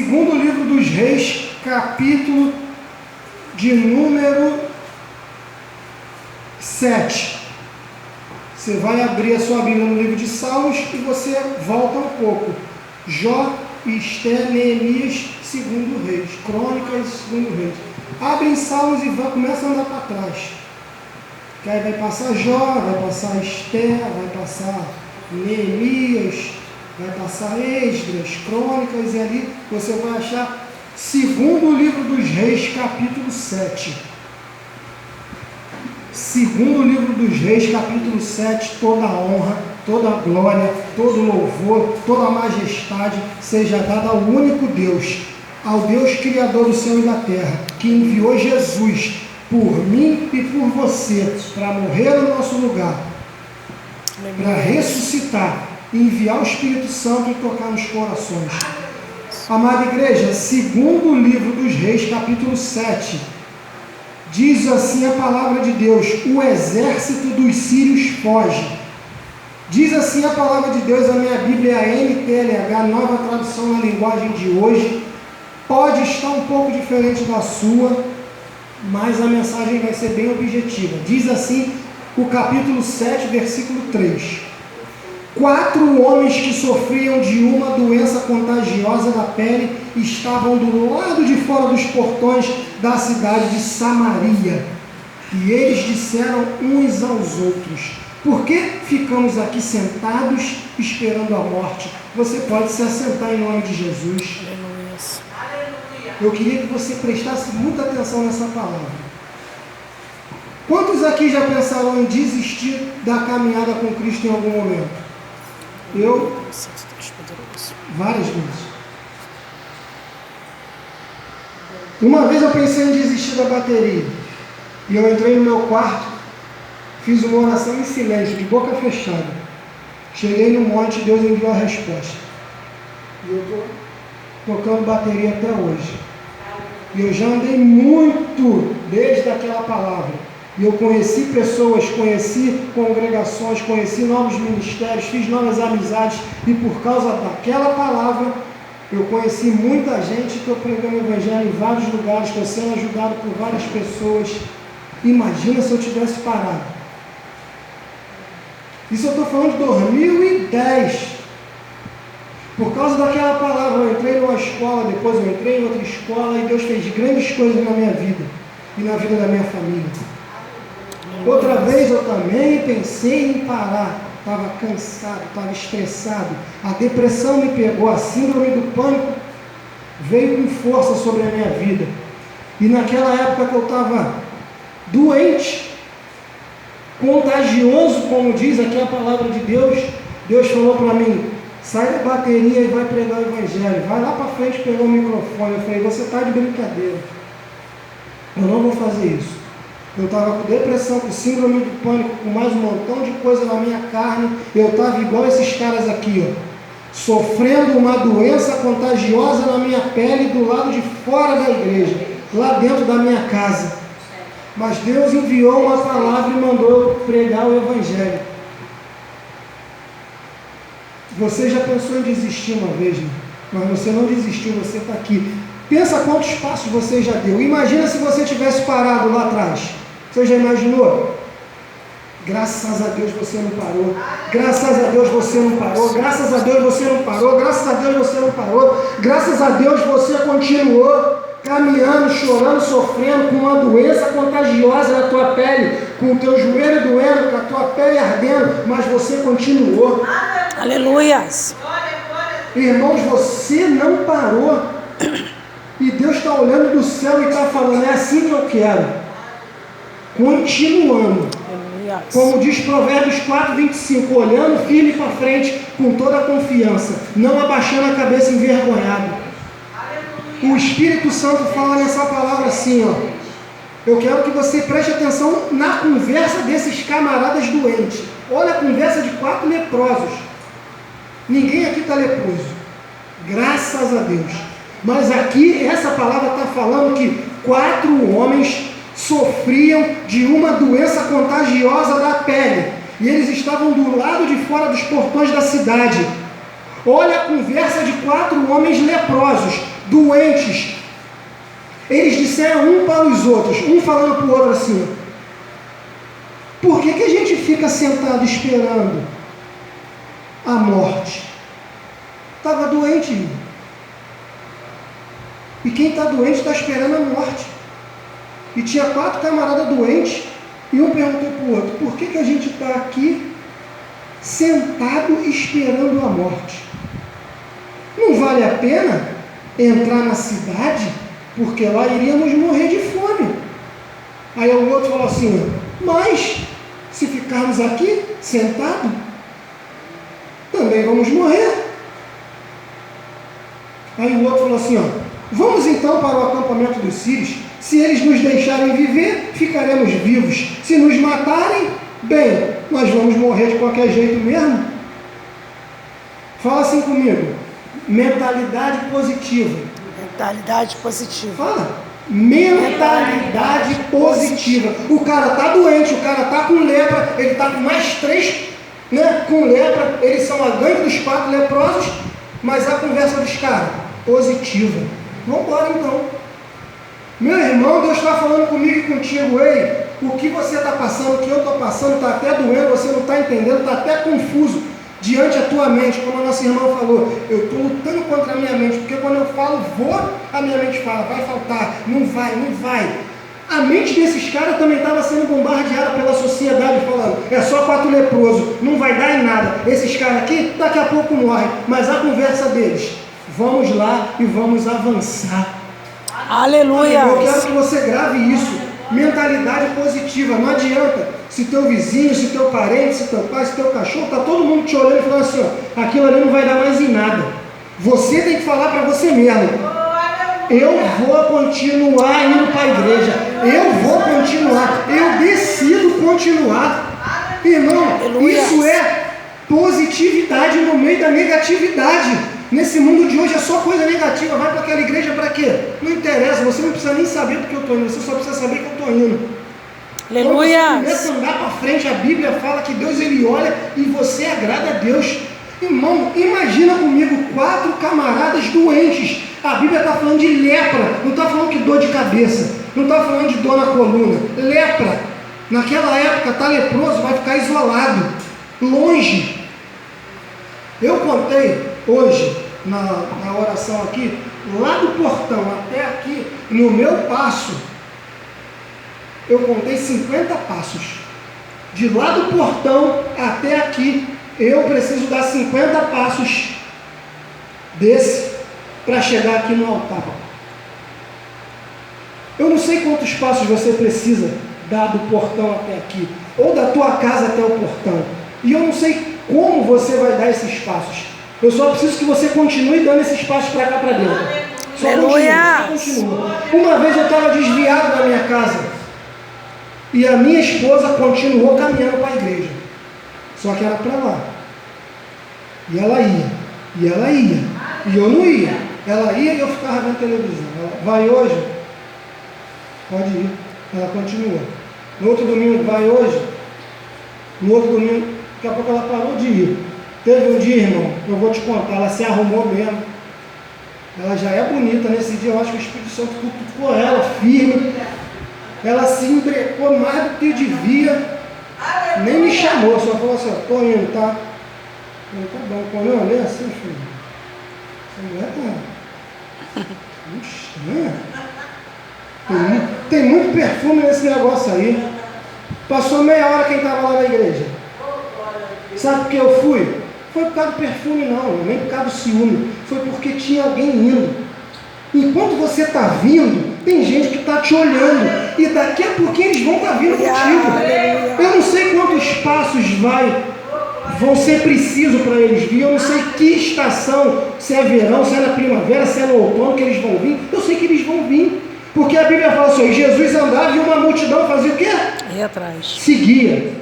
Segundo livro dos Reis, capítulo de número 7. Você vai abrir a sua Bíblia no livro de Salmos e você volta um pouco. Jó, Esther, Neemias, segundo Reis. Crônicas, segundo Reis. Abre em Salmos e começa a andar para trás. Que aí vai passar Jó, vai passar Esther, vai passar Neemias, vai passar Esdras, Crônicas, e ali você vai achar segundo livro dos Reis, capítulo 7. Segundo livro dos Reis, capítulo 7, toda a honra, toda a glória, todo o louvor, toda a majestade seja dada ao único Deus, ao Deus Criador do céu e da terra, que enviou Jesus por mim e por você, para morrer no nosso lugar, para ressuscitar, enviar o Espírito Santo e tocar nos corações. Amada igreja, segundo o livro dos Reis, capítulo 7, diz assim a palavra de Deus: o exército dos sírios foge. Diz assim a palavra de Deus, a minha Bíblia, a NTLH, nova tradução na linguagem de hoje. Pode estar um pouco diferente da sua, mas a mensagem vai ser bem objetiva. Diz assim o capítulo 7, versículo 3. 4 homens que sofriam de uma doença contagiosa da pele estavam do lado de fora dos portões da cidade de Samaria. E eles disseram uns aos outros: por que ficamos aqui sentados esperando a morte? Você pode se assentar em nome de Jesus. Eu queria que você prestasse muita atenção nessa palavra. Quantos aqui já pensaram em desistir da caminhada com Cristo em algum momento? Eu, várias vezes. Uma vez eu pensei em desistir da bateria. E eu entrei no meu quarto, fiz uma oração em silêncio, de boca fechada. Cheguei no monte e Deus enviou a resposta. E eu estou tocando bateria até hoje. E eu já andei muito desde aquela palavra. E eu conheci pessoas, conheci congregações, conheci novos ministérios, fiz novas amizades. E por causa daquela palavra, eu conheci muita gente, estou pregando o evangelho em vários lugares, estou sendo ajudado por várias pessoas. Imagina se eu tivesse parado. Isso eu estou falando de 2010. Por causa daquela palavra, eu entrei numa escola, depois eu entrei em outra escola, e Deus fez grandes coisas na minha vida e na vida da minha família. Outra vez eu também pensei em parar, estava cansado, estava estressado, a depressão me pegou, a síndrome do pânico veio com força sobre a minha vida. E naquela época que eu estava doente, contagioso, como diz aqui a palavra de Deus, Deus falou para mim: sai da bateria e vai pregar o evangelho, vai lá para frente pegar o microfone. Eu falei: você está de brincadeira, eu não vou fazer isso. Eu estava com depressão, com síndrome do pânico, com mais um montão de coisa na minha carne. Eu estava igual esses caras aqui, ó, sofrendo uma doença contagiosa na minha pele do lado de fora da igreja, lá dentro da minha casa. Mas Deus enviou uma palavra e mandou eu pregar o evangelho. Você já pensou em desistir uma vez, né? Mas você não desistiu, você está aqui. Pensa quantos passos você já deu. Imagina se você tivesse parado lá atrás. Você já imaginou? Graças a Deus você não parou. Graças a Deus você não parou. Graças a Deus você não parou. Graças a Deus você não parou. Graças a Deus você continuou caminhando, chorando, sofrendo com uma doença contagiosa na tua pele, com o teu joelho doendo, com a tua pele ardendo, mas você continuou. Aleluias! Irmãos, você não parou. E Deus está olhando do céu e está falando: é assim que eu quero. Continuando. Como diz Provérbios 4:25, olhando firme para frente com toda a confiança, não abaixando a cabeça envergonhado. O Espírito Santo fala nessa palavra assim, ó: eu quero que você preste atenção na conversa desses camaradas doentes. Olha a conversa de 4 leprosos. Ninguém aqui está leproso, graças a Deus. Mas aqui essa palavra está falando que 4 homens sofriam de uma doença contagiosa da pele, e eles estavam do lado de fora dos portões da cidade. Olha a conversa de 4 homens leprosos. doentes. Eles disseram um para os outros, um falando para o outro assim: por que a gente fica sentado esperando a morte? Estava doente, irmão. E quem está doente está esperando a morte. E tinha 4 camaradas doentes, e um perguntou para o outro: por que a gente está aqui sentado esperando a morte? Não vale a pena entrar na cidade, porque lá iríamos morrer de fome. Aí o outro falou assim: mas se ficarmos aqui sentados, também vamos morrer. Aí o outro falou assim: vamos então para o acampamento dos sírios. Se eles nos deixarem viver, ficaremos vivos. Se nos matarem, bem, nós vamos morrer de qualquer jeito mesmo. Fala assim comigo: mentalidade positiva. Mentalidade positiva. Fala. Mentalidade positiva. O cara está doente, o cara está com lepra, ele está com mais 3, né, com lepra, eles são a gangue dos 4 leprosos, mas a conversa dos caras, positiva. Vamos embora então. Meu irmão, Deus está falando comigo e contigo: ei, o que você está passando, o que eu estou passando, está até doendo, você não está entendendo, está até confuso diante da tua mente, como a nossa irmã falou. Eu estou lutando contra a minha mente, porque quando eu falo vou, a minha mente fala, vai faltar, não vai, não vai. A mente desses caras também estava sendo bombardeada pela sociedade, falando: é só 4 leprosos, não vai dar em nada. Esses caras aqui, daqui a pouco morrem. Mas a conversa deles: vamos lá e vamos avançar. Aleluia. Eu quero que você grave isso. Mentalidade positiva. Não adianta se teu vizinho, se teu parente, se teu pai, se teu cachorro, está todo mundo te olhando e falando assim: aquilo ali não vai dar mais em nada. Você tem que falar para você mesmo: eu vou continuar indo para a igreja, eu vou continuar, eu decido continuar. Irmão, Aleluia. Isso é positividade no meio da negatividade. Nesse mundo de hoje é só coisa negativa. Vai para aquela igreja para quê? Não interessa, você não precisa nem saber porque eu estou indo, você só precisa saber que eu estou indo. Aleluia. Quando você começa a andar para frente, a Bíblia fala que Deus, ele olha e você agrada a Deus. Irmão, imagina comigo 4 camaradas doentes. A Bíblia está falando de lepra, não está falando de dor de cabeça, não está falando de dor na coluna. Lepra. Naquela época, tá leproso, vai ficar isolado, longe. Eu contei hoje, na oração aqui, lá do portão até aqui, no meu passo, eu contei 50 passos. De lá do portão até aqui, eu preciso dar 50 passos desse para chegar aqui no altar. Eu não sei quantos passos você precisa dar do portão até aqui, ou da tua casa até o portão. E eu não sei como você vai dar esses passos. Eu só preciso que você continue dando esses passos para cá, para dentro. Só continua. Uma vez eu estava desviado da minha casa e a minha esposa continuou caminhando para a igreja. Só que era para lá. E ela ia. E ela ia. E eu não ia. Ela ia e eu ficava vendo televisão. Ela vai hoje? Pode ir. Ela continua. No outro domingo, vai hoje? No outro domingo, daqui a pouco ela parou de ir. Teve um dia, irmão, eu vou te contar, ela se arrumou mesmo. Ela já é bonita. Nesse dia eu acho que o Espírito Santo cutucou ela firme. Ela se embrecou mais do que devia. Nem me chamou, só falou assim: tô indo, tá? Eu falei: tá bom. Quando eu olhei assim, filho, essa mulher tá muito estranha. Tem muito perfume nesse negócio aí. Passou meia hora quem estava lá na igreja. Sabe por que eu fui? Foi por causa do perfume não, nem por causa do ciúme. Foi porque tinha alguém indo. Enquanto você está vindo, tem gente que está te olhando. E daqui a pouquinho eles vão estar vindo contigo. Eu não sei quantos passos vão ser precisos para eles vir. Eu não sei que estação, se é verão, se é na primavera, se é no outono que eles vão vir. Eu sei que eles vão vir. Porque a Bíblia fala assim: Jesus andava e uma multidão fazia o quê? Ia atrás. Seguia.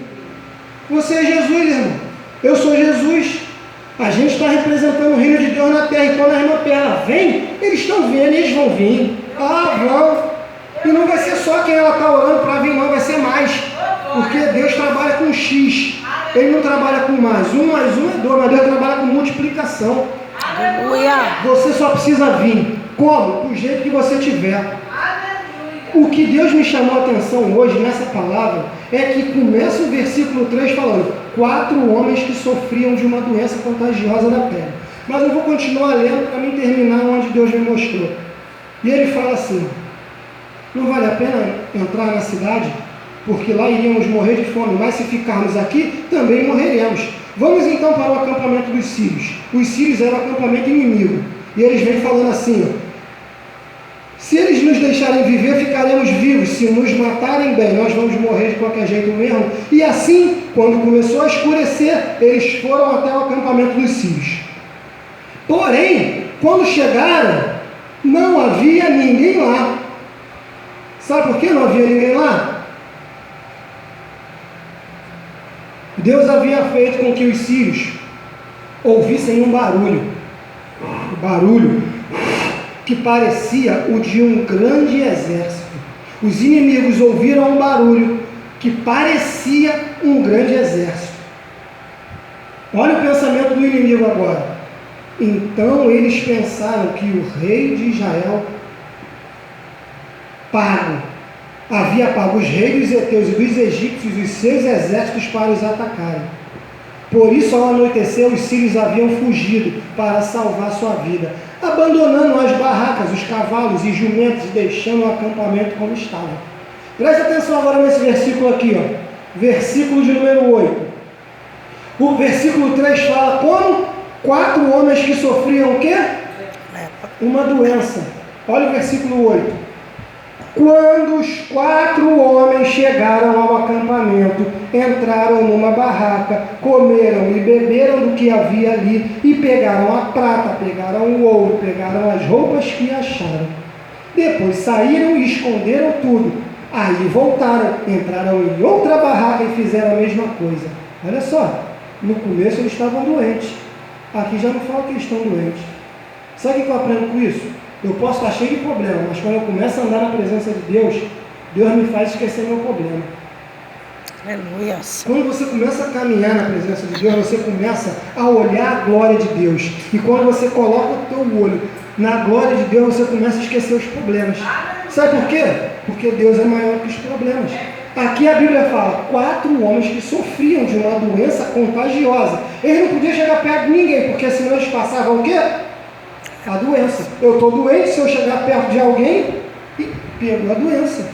Você é Jesus, irmão. Eu sou Jesus. A gente está representando o reino de Deus na terra. E quando a irmã Perla vem, eles estão vendo, eles vão vir. Vão. E não vai ser só quem ela está orando para vir, não, vai ser mais. Porque Deus trabalha com X. Ele não trabalha com mais. 1 mais 1 é 2, mas Deus trabalha com multiplicação. Aleluia. Você só precisa vir. Como? Do jeito que você tiver. O que Deus me chamou a atenção hoje nessa palavra é que começa o versículo 3 falando 4 homens que sofriam de uma doença contagiosa da pele. Mas eu vou continuar lendo para mim terminar onde Deus me mostrou. E ele fala assim: não vale a pena entrar na cidade, porque lá iríamos morrer de fome, mas se ficarmos aqui, também morreremos. Vamos então para o acampamento dos sírios. Os sírios eram o acampamento inimigo. E eles vêm falando assim, ó: se eles nos deixarem viver, ficaremos vivos. Se nos matarem, bem, nós vamos morrer de qualquer jeito mesmo. E assim, quando começou a escurecer, eles foram até o acampamento dos sírios. Porém, quando chegaram, não havia ninguém lá. Sabe por que não havia ninguém lá? Deus havia feito com que os sírios ouvissem um barulho que parecia o de um grande exército. Os inimigos ouviram um barulho que parecia um grande exército. Olha o pensamento do inimigo agora. Então eles pensaram que o rei de Israel havia pago os reis dos heteus e dos egípcios e os seus exércitos para os atacarem. Por isso, ao anoitecer, os sírios haviam fugido para salvar sua vida, abandonando as barracas, os cavalos e jumentos e deixando o acampamento como estava. Preste atenção agora nesse versículo aqui, ó. Versículo de número 8. O versículo 3 fala como 4 homens que sofriam o quê? Uma doença. Olha o versículo 8. Quando os 4 homens chegaram ao acampamento, entraram numa barraca, comeram e beberam do que havia ali, e pegaram a prata, pegaram o ouro, pegaram as roupas que acharam. Depois saíram e esconderam tudo. Aí voltaram, entraram em outra barraca e fizeram a mesma coisa. Olha só, no começo eles estavam doentes. Aqui já não fala que eles estão doentes. Sabe o que eu aprendo com isso? Eu posso estar cheio de problema, mas quando eu começo a andar na presença de Deus, Deus me faz esquecer meu problema. Aleluia. Quando você começa a caminhar na presença de Deus, você começa a olhar a glória de Deus. E quando você coloca o teu olho na glória de Deus, você começa a esquecer os problemas. Sabe por quê? Porque Deus é maior que os problemas. Aqui a Bíblia fala 4 homens que sofriam de uma doença contagiosa. Eles não podiam chegar perto de ninguém, porque senão eles passavam o quê? A doença. Eu estou doente, se eu chegar perto de alguém, pego a doença.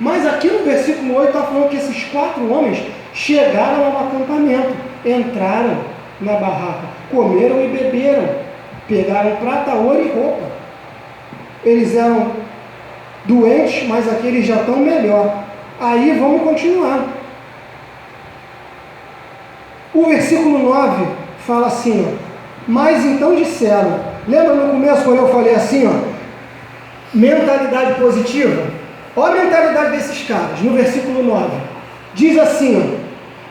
Mas aqui no versículo 8 está falando que esses 4 homens chegaram ao acampamento, entraram na barraca, comeram e beberam, pegaram prata, ouro e roupa. Eles eram doentes, mas aqui eles já estão melhor. Aí vamos continuar. O versículo 9 fala assim, ó: mas então disseram. Lembra no começo quando eu falei assim, ó, mentalidade positiva? Olha a mentalidade desses caras, no versículo 9. Diz assim, ó: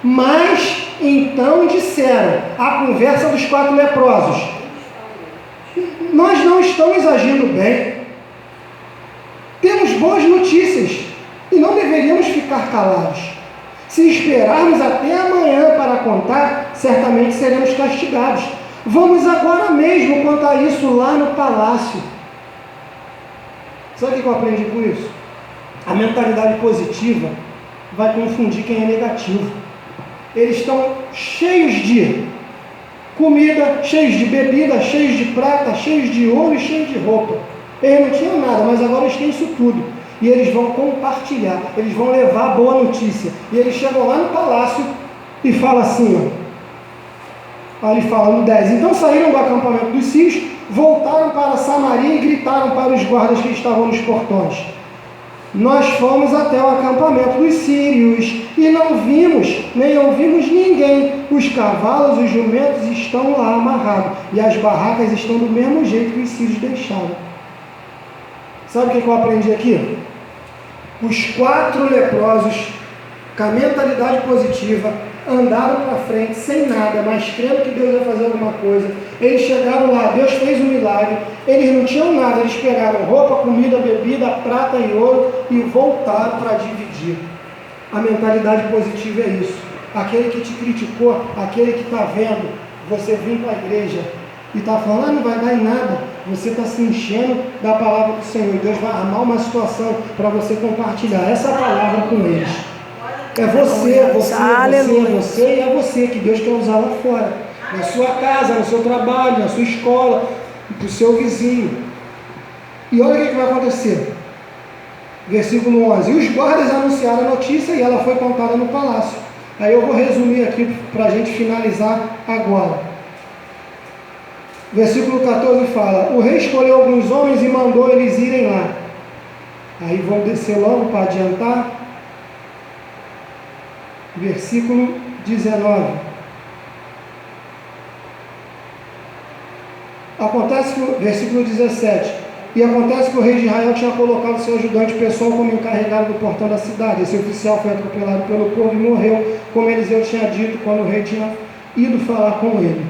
mas então disseram, a conversa dos 4 leprosos: nós não estamos agindo bem. Temos boas notícias e não deveríamos ficar calados. Se esperarmos até amanhã para contar, certamente seremos castigados. Vamos agora mesmo contar isso lá no palácio. Sabe o que eu aprendi com isso? A mentalidade positiva vai confundir quem é negativo. Eles estão cheios de comida, cheios de bebida, cheios de prata, cheios de ouro e cheios de roupa. Eles não tinham nada, mas agora eles têm isso tudo. E eles vão compartilhar, eles vão levar a boa notícia. E eles chegam lá no palácio e falam assim, ó. Aí ele fala no 10, então saíram do acampamento dos sírios, voltaram para Samaria e gritaram para os guardas que estavam nos portões: nós fomos até o acampamento dos sírios e não vimos, nem ouvimos ninguém. Os cavalos, os jumentos estão lá amarrados e as barracas estão do mesmo jeito que os sírios deixaram. Sabe o que eu aprendi aqui? Os 4 leprosos, com a mentalidade positiva, andaram para frente sem nada, mas crendo que Deus ia fazer alguma coisa. Eles chegaram lá, Deus fez um milagre. Eles não tinham nada, eles pegaram roupa, comida, bebida, prata e ouro e voltaram para dividir. A mentalidade positiva é isso. Aquele que te criticou, aquele que está vendo você vir para a igreja, e está falando, não vai dar em nada. Você está se enchendo da palavra do Senhor. Deus vai armar uma situação para você compartilhar essa palavra com eles. É você e é você que Deus quer usar lá fora. Na sua casa, no seu trabalho, na sua escola, para o seu vizinho. E olha o que vai acontecer. Versículo 11. E os guardas anunciaram a notícia e ela foi contada no palácio. Aí eu vou resumir aqui para a gente finalizar agora. Versículo 14 fala: o rei escolheu alguns homens e mandou eles irem lá. Aí vamos descer logo para adiantar. Versículo 19. Versículo 17. E acontece que o rei de Israel tinha colocado seu ajudante pessoal como encarregado do portão da cidade. Esse oficial foi atropelado pelo povo e morreu, como Eliseu tinha dito quando o rei tinha ido falar com ele.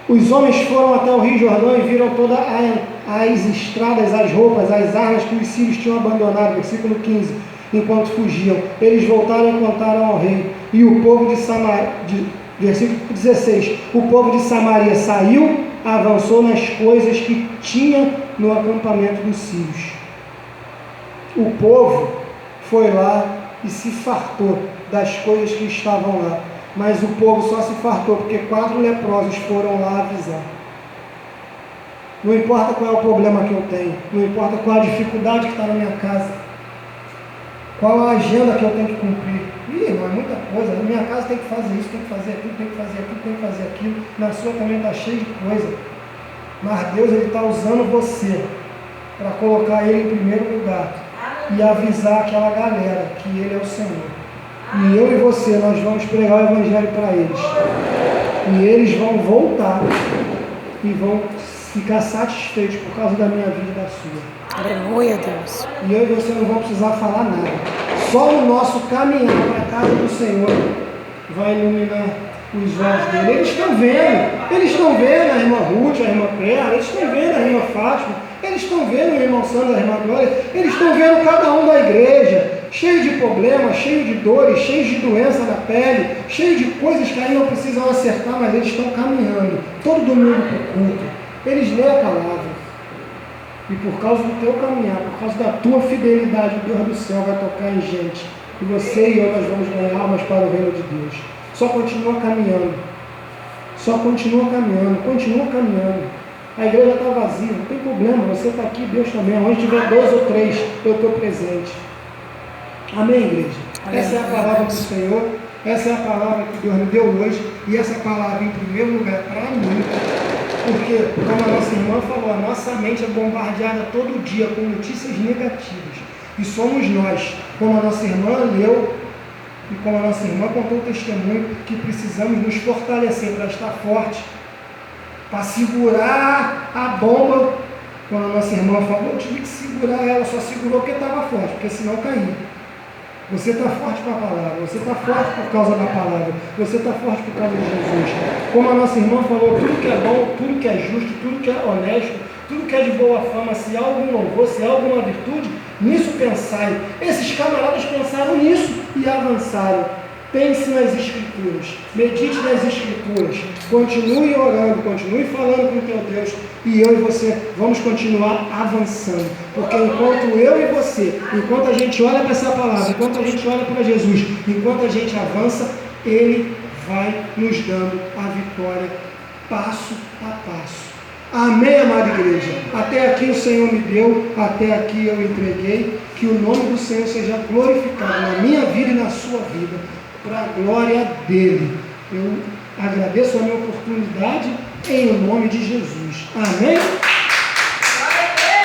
Os homens foram até o rio Jordão e viram todas as estradas, as roupas, as armas que os sírios tinham abandonado. Versículo 15. Enquanto fugiam, eles voltaram e contaram ao rei. E o povo de Samaria, versículo 16, o povo de Samaria saiu, avançou nas coisas que tinha no acampamento dos sírios. O povo foi lá e se fartou das coisas que estavam lá. Mas o povo só se fartou porque 4 leprosos foram lá avisar. Não importa qual é o problema que eu tenho, não importa qual a dificuldade que está na minha casa, qual a agenda que eu tenho que cumprir. Não é muita coisa. Na minha casa tem que fazer isso, tem que fazer aquilo, tem que fazer aquilo, tem que fazer aquilo. Na sua também está cheio de coisa. Mas Deus está usando você para colocar Ele em primeiro lugar e avisar aquela galera que Ele é o Senhor. E eu e você, nós vamos pregar o Evangelho para eles. E eles vão voltar e vão ficar satisfeitos por causa da minha vida e da sua. Aleluia, Deus. E eu e você não vamos precisar falar nada. Só o nosso caminhar para a casa do Senhor vai iluminar os olhos dele. Eles estão vendo a irmã Ruth, a irmã Perla, eles estão vendo a irmã Fátima, eles estão vendo o irmão Sandro, a irmã Glória, eles estão vendo cada um da igreja, cheio de problemas, cheio de dores, cheio de doença na pele, cheio de coisas que ainda precisam acertar, mas eles estão caminhando, todo domingo para o culto. Eles lêem a palavra. E por causa do teu caminhar, por causa da tua fidelidade, o Deus do céu vai tocar em gente. E você e eu, nós vamos ganhar almas para o reino de Deus. Só continua caminhando. Só continua caminhando. Continua caminhando. A igreja está vazia, não tem problema. Você está aqui, Deus também. Onde tiver 2 ou 3, eu estou presente. Amém, igreja? Essa é a palavra do Senhor. Essa é a palavra que Deus me deu hoje. E essa palavra, em primeiro lugar, para mim. Porque, como a nossa irmã falou, a nossa mente é bombardeada todo dia com notícias negativas. E somos nós, como a nossa irmã leu, e como a nossa irmã contou o testemunho, que precisamos nos fortalecer para estar forte, para segurar a bomba. Quando a nossa irmã falou, eu tive que segurar ela, só segurou porque estava forte, porque senão caía. Você está forte com a palavra, você está forte por causa da palavra, você está forte por causa de Jesus. Como a nossa irmã falou, tudo que é bom, tudo que é justo, tudo que é honesto, tudo que é de boa fama, se há algum louvor, se há alguma virtude, nisso pensai. Esses camaradas pensaram nisso e avançaram. Pense nas Escrituras, medite nas Escrituras, continue orando, continue falando com o teu Deus, e eu e você vamos continuar avançando, porque enquanto eu e você, enquanto a gente olha para essa palavra, enquanto a gente olha para Jesus, enquanto a gente avança, Ele vai nos dando a vitória, passo a passo. Amém, amada igreja? Até aqui o Senhor me deu, até aqui eu entreguei, que o nome do Senhor seja glorificado na minha vida e na sua vida, para a glória dele. Eu agradeço a minha oportunidade em nome de Jesus. Amém?